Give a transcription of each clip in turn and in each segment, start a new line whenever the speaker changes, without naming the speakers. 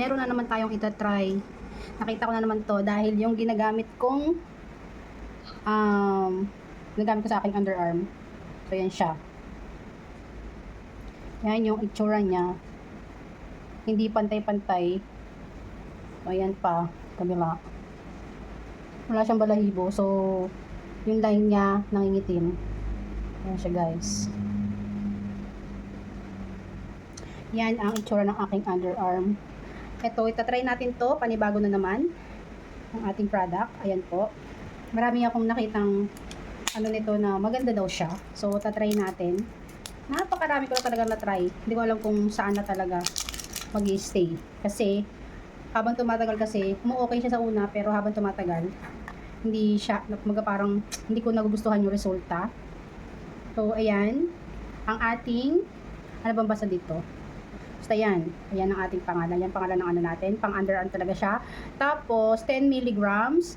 meron na naman tayong itatry. Nakita ko na naman to dahil yung ginagamit kong ginagamit ko sa aking underarm. So yan siya. Yan yung itsura niya. Hindi pantay-pantay. So ayan pa, kabila. Wala siyang balahibo. So yung line niya nangingitim. Ayan siya guys. Yan ang itsura ng aking underarm. Ito, itatry natin to. Panibago na naman ang ating product. Ayan po. Marami akong nakitang ano nito na maganda daw siya. So, tatry natin. Napakarami ko na talaga na-try. Hindi ko alam kung saan na talaga mag-i-stay. Kasi, habang tumatagal kasi, okay siya sa una, pero habang tumatagal, hindi siya, parang, hindi ko nagugustuhan yung resulta. So, ayan. Ang ating, ano bang basa dito? Basta yan. Ayan ang ating pangalan. Yan pangalan ng ano natin. Pang underarm talaga siya. Tapos, 10 milligrams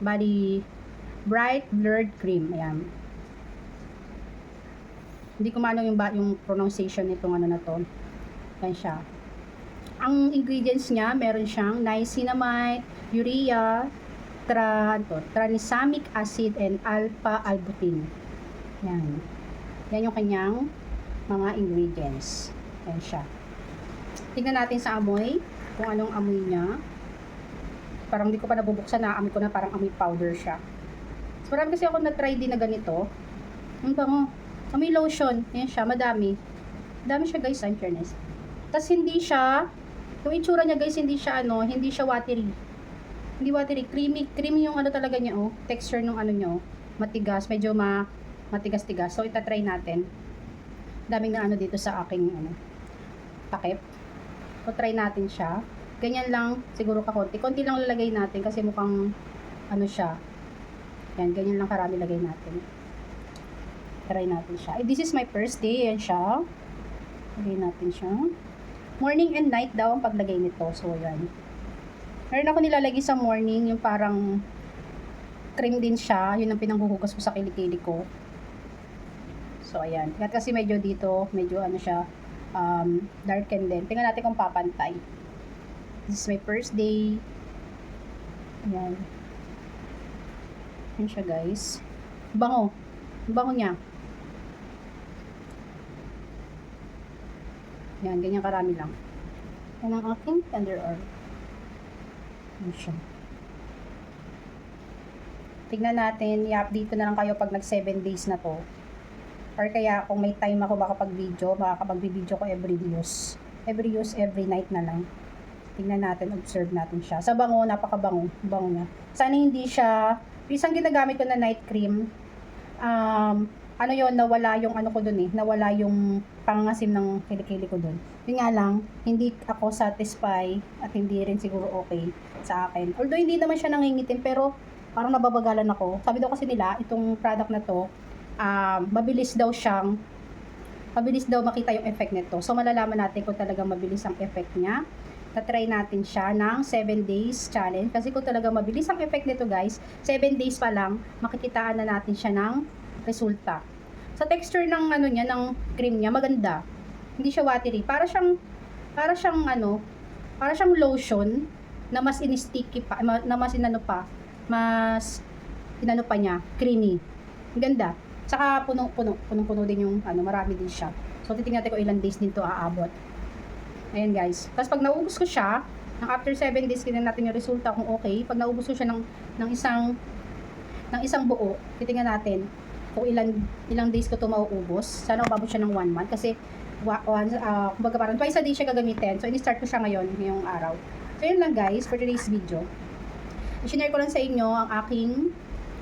body bright blurred cream. Ayan. Hindi ko maano yung pronunciation nitong ano na to. Yan siya. Ang ingredients niya, meron siyang niacinamide, urea, tranexamic acid, and alpha-albutin. Yan. Yan yung kanyang mga ingredients. Yan siya. Tingnan natin sa amoy, kung anong amoy niya. Parang hindi ko pa nabubuksan, na amoy ko na parang amoy powder siya. So, marami kasi ako na-try din na ganito. Ang bango. Amoy lotion. Yan siya, madami. Madami siya guys, in fairness. Tapos hindi siya, yung itsura niya guys, hindi siya hindi siya watery. Hindi watery, creamy yung ano talaga niya, oh. Texture ng ano niya, oh. Matigas, medyo matigas-tigas. So, itatry natin. Daming na ano dito sa aking takip. So, try natin siya. Ganyan lang, siguro kakonti. Konti lang lalagay natin kasi mukhang ano siya. Yan, ganyan lang karami lagay natin. Try natin siya. This is my first day. Yan siya. Lagay natin siya. Morning and night daw ang paglagay nito. So, yan. Meron ako nilalagay sa morning, yung parang cream din siya. Yun ang pinanghuhugas ko sa kilikili ko. So, ayan. Kasi medyo dito, medyo ano siya, darken din. Tingnan natin kung papantay. This is my first day. Ayan. Ayan siya guys. Bango. Bango niya. Ayan, ganyan karami lang. Yan ang aking underarm. Ayan siya. Tignan natin, i-update ko na lang kayo pag nag 7 days na to. Or kaya kung may time ako makakapag-video ko every night na lang. Tingnan natin, observe natin siya. Sa bango, napakabango. Bango niya. Sana hindi siya, isang ginagamit ko na night cream, ano yun, nawala yung ano ko dun nawala yung pangasim ng kilikili ko dun. Yun nga lang, hindi ako satisfied at hindi rin siguro okay sa akin. Although hindi naman siya nangingitim, pero parang nababagalan ako. Sabi daw kasi nila, itong product na to, mabilis daw makita yung effect nito. So, malalaman natin kung talagang mabilis ang effect niya. Na-try natin siya ng 7 days challenge. Kasi kung talagang mabilis ang effect nito guys, 7 days pa lang, makikitaan na natin siya ng resulta. Sa texture ng ano niya, ng cream niya, maganda. Hindi siya watery. Para siyang lotion na mas in-sticky pa, na mas inano pa niya, creamy. Ang ganda. Saka punong-puno din yung marami din siya. So titingnan natin kung ilang days din to aabot. Ayan guys. Tapos pag naubos ko siya, after 7 days, tingnan natin yung resulta kung okay. Pag naubos ko siya ng isang buo, titingnan natin kung ilang days ko to mauubos. Sana umabot siya ng 1 month kasi kumbaga parang twice a day siya gagamitin. So ini-start ko siya ngayong araw. So yun lang guys for today's video. I-share ko lang sa inyo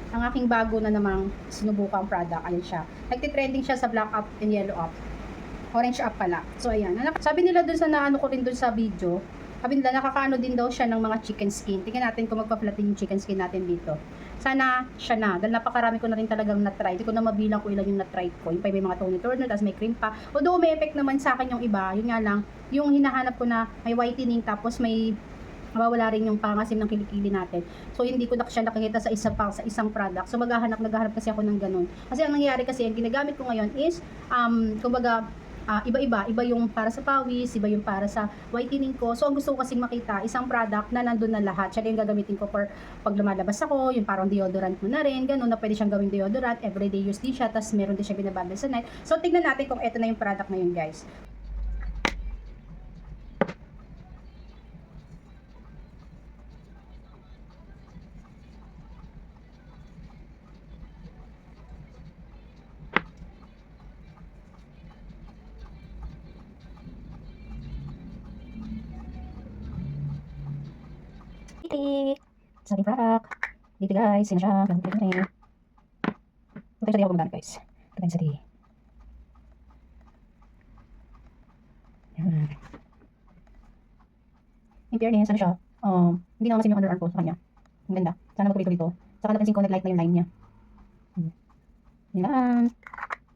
ang aking bago na namang sinubukang product. Ayan siya. Nagtitrending siya sa black up and yellow up. Orange up pala. So, ayan. Sabi nila dun sa naano ko rin dun sa video, sabi nila nakakaano din daw siya ng mga chicken skin. Tingnan natin kung magpa-flatten yung chicken skin natin dito. Sana siya na. Dahil napakarami ko na rin talagang na-try. Hindi ko na mabilang kung ilan yung na-try ko. Yung pa may mga tone toner, tapos may cream pa. Although may effect naman sa akin yung iba, yun nga lang, yung hinahanap ko na may whitening, tapos may mawawala rin yung pangasim ng kilikili natin. So, hindi ko na siya nakikita sa isang product. So, naghahanap kasi ako ng ganun. Kasi ang nangyayari kasi, ang ginagamit ko ngayon is, kumbaga, iba-iba. Iba yung para sa pawis, iba yung para sa whitening ko. So, ang gusto ko kasing makita, isang product na nandun na lahat. Siya yung gagamitin ko for pag lumalabas ako, yung parang deodorant mo na rin, ganun na pwede siyang gawing deodorant, everyday use din siya, tapos meron din siya binabundle sa night. So, tignan natin kung ito na yung product na yun, guys. Sa ating product. Dito guys, yun siya. Ganito rin. Ito tayo sa di ako gumagamit guys. Ito tayo sa di. Yan. In fairness, ano siya? Hindi naman kasi yung underarm ko sa kanya. Ang ganda. Sana magkabito dito. Saka napansin ko nag-light na yung line niya. Yan lang.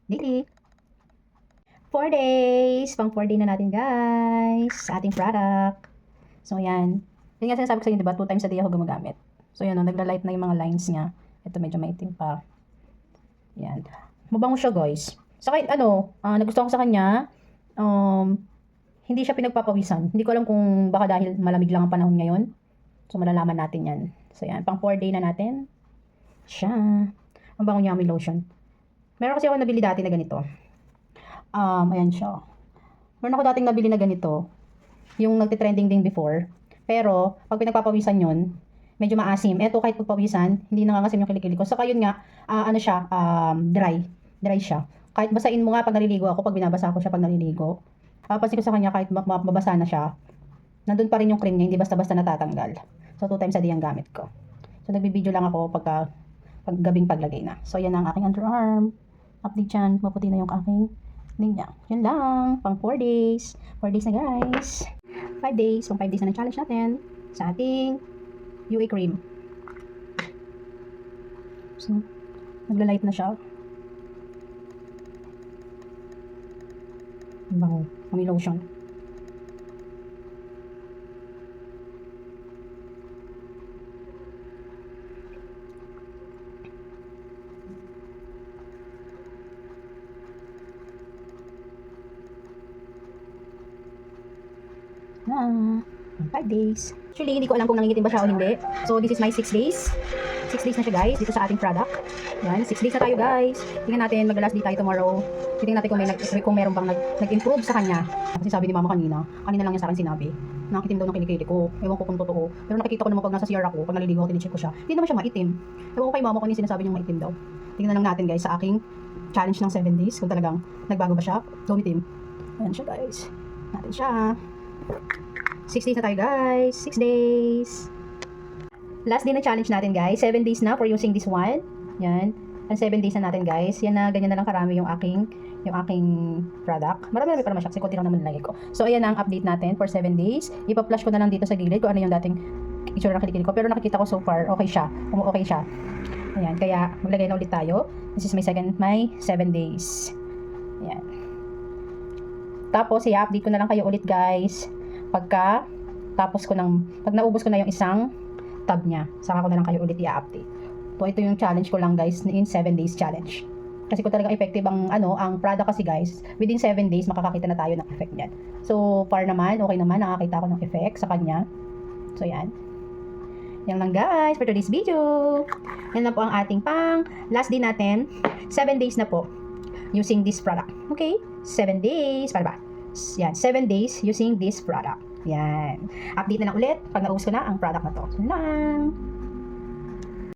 Dili. 4 days. Pang 4 day na natin guys. Sa ating product. So yan. Yun nga sinasabi ko sa inyo, diba? 2 times a day ako gumagamit. So yan, nagla-light na yung mga lines niya. Ito medyo maitim pa. Yan. Mabango siya guys. Saka nagustuhan ko sa kanya, hindi siya pinagpapawisan. Hindi ko alam kung baka dahil malamig lang ang panahon ngayon. So malalaman natin yan. So yan, pang 4 day na natin. Siya. Ang bango niya, may lotion. Meron kasi ako nabili dati na ganito. Ayan siya. Meron ako dating nabili na ganito. Yung nagtitrending din before. Pero, pag pinagpapawisan yun, medyo maasim. Eto kahit pagpawisan, hindi nangangasim yung kilikili ko. Saka yun nga, dry. Dry siya. Kahit basain mo nga pag naliligo ako, pag binabasa ko siya pag naliligo. Papansin ko sa kanya kahit mabasa na siya, nandun pa rin yung cream niya, hindi basta-basta natatanggal. So, 2 times a day ang gamit ko. So, nagbibideo lang ako pag gabing paglagay na. So, yan ang aking underarm. Update dyan, maputi na yung aking linya. Yun lang, pang 4 days. 4 days na guys. 5 days, pang 5 days na challenge natin sa ating UA cream. So, nagla-light na siya. Ang bango. May lotion. Pang 5 days. Actually, hindi ko alam kung nangingitim ba siya o hindi. So, this is my 6 days. 6 days na siya guys, dito sa ating product. Yan, 6 days na tayo guys. Tingnan natin, mag-last day tayo tomorrow. Tingnan natin kung meron bang nag-improve sa kanya. Kasi sabi ni mama kanina lang niya sa akin sinabi, nakitim daw ng kilikili ko. Ewan ko kung totoo. Pero nakikita ko naman pag nasa CR ako, pag naliligo ako, tinicheck ko siya. Hindi naman siya maitim. Ewan ko kay mama kung ano sinasabi niyang maitim daw. Tingnan lang natin guys sa aking challenge ng 7 days. Kung talagang nagbago ba siya, dumitim. Ayan siya guys. Natin siya. 6 days na tayo guys. 6 days. Last day na challenge natin guys. 7 days na for using this one. Yan. Ang 7 days na natin guys. Yan na, ganyan na lang karami yung aking product. Marami pa naman siya kasi konti lang naman nilagay ko. So ayan na ang update natin for 7 days. Ipa-flash ko na lang dito sa gilid kung ano yung dating itsura ng kilikili ko. Pero nakikita ko so far, okay siya. Okay siya. Ayan, kaya maglagay na ulit tayo. This is my 7 days. Ayan. Tapos, i-update ko na lang kayo ulit guys. Pag naubos ko na yung isang tab niya, saka ko na lang kayo ulit i-update. So, ito yung challenge ko lang guys, in 7 days challenge. Kasi kung talagang effective ang product kasi guys, within 7 days, makakakita na tayo ng effect niyan. So, far naman, okay naman, nakakita ko ng effect sa kanya. So, yan. Yan lang guys, for today's video. Yan lang po ang ating pang last day natin. 7 days na po using this product. Okay? 7 days. Para ba? Yan, 7 days using this product. Yan. Update na lang ulit pag naubos ko na ang product na to. So lang.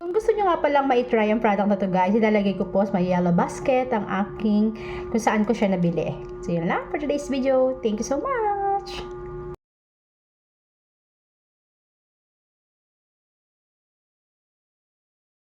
Kung gusto nyo nga palang ma-try ang product na to guys, ilalagay ko po sa may yellow basket ang kung saan ko siya nabili. So yun lang for today's video. Thank you so much!